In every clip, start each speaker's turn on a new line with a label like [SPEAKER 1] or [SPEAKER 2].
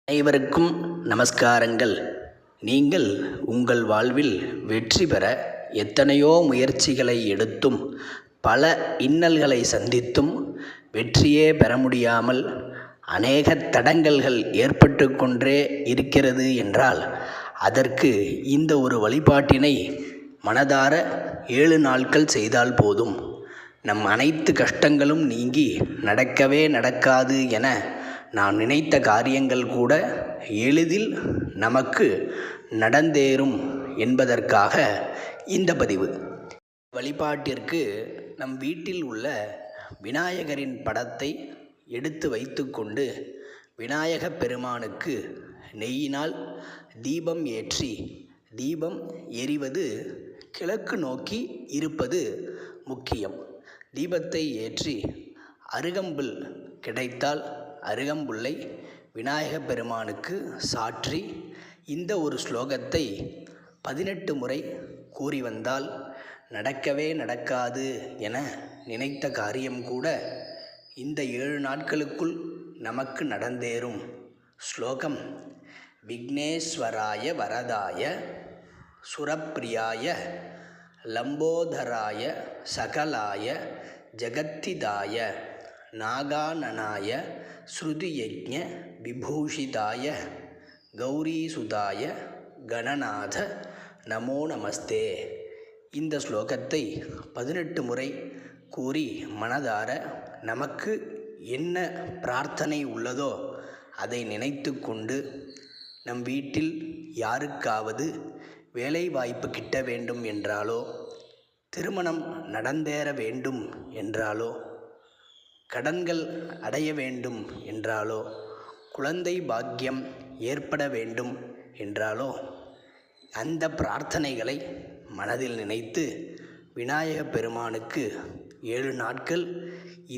[SPEAKER 1] அனைவருக்கும் நமஸ்காரங்கள். நீங்கள் உங்கள் வாழ்வில் வெற்றி பெற எத்தனையோ முயற்சிகளை எடுத்தும் பல இன்னல்களை சந்தித்தும் வெற்றியே பெற முடியாமல் அநேக தடங்கல்கள் ஏற்பட்டு கொண்டே இருக்கிறது என்றால் அதற்கு இந்த ஒரு வழிபாட்டினை மனதார 7 நாட்கள் செய்தால் போதும். நம் அனைத்து கஷ்டங்களும் நீங்கி நடக்கவே நடக்காது என நாம் நினைத்த காரியங்கள் கூட எளிதில் நமக்கு நடந்தேறும் என்பதற்காக இந்த பதிவு. வழிபாட்டிற்கு நம் வீட்டில் உள்ள விநாயகரின் படத்தை எடுத்து வைத்துக்கொண்டு விநாயகப் பெருமானுக்கு நெய்யினால் தீபம் ஏற்றி, தீபம் எரிவது கிழக்கு நோக்கி இருப்பது முக்கியம். தீபத்தை ஏற்றி அருகம்புல் கிடைத்தால் அருகம்புல்லை விநாயகப் பெருமானுக்கு சாற்றி இந்த ஒரு ஸ்லோகத்தை 18 முறை கூறி வந்தால் நடக்கவே நடக்காது என நினைத்த காரியம் கூட இந்த 7 நாட்களுக்குள் நமக்கு நடந்தேறும். ஸ்லோகம்: விக்னேஸ்வராய வரதாய சுரப்பிரியாய லம்போதராய சகலாய ஜகத்திதாய நாகானனாய ஸ்ருதியஜ்ஞ விபூஷிதாய கௌரீசுதாய கணநாத நமோ நமஸ்தே. இந்த ஸ்லோகத்தை 18 முறை கூறி மனதார நமக்கு என்ன பிரார்த்தனை உள்ளதோ அதை நினைத்து கொண்டு நம் வீட்டில் யாருக்காவது வேலை வாய்ப்பு கிட்ட வேண்டும் என்றாலோ, திருமணம் நடந்தேற வேண்டும் என்றாலோ, கடன்கள் அடைய வேண்டும் என்றாலோ, குழந்தை பாக்கியம் ஏற்பட வேண்டும் என்றாலோ அந்த பிரார்த்தனைகளை மனதில் நினைத்து விநாயகப் பெருமானுக்கு 7 நாட்கள்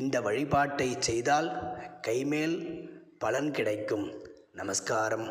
[SPEAKER 1] இந்த வழிபாட்டை செய்தால் கைமேல் பலன் கிடைக்கும். நமஸ்காரம்.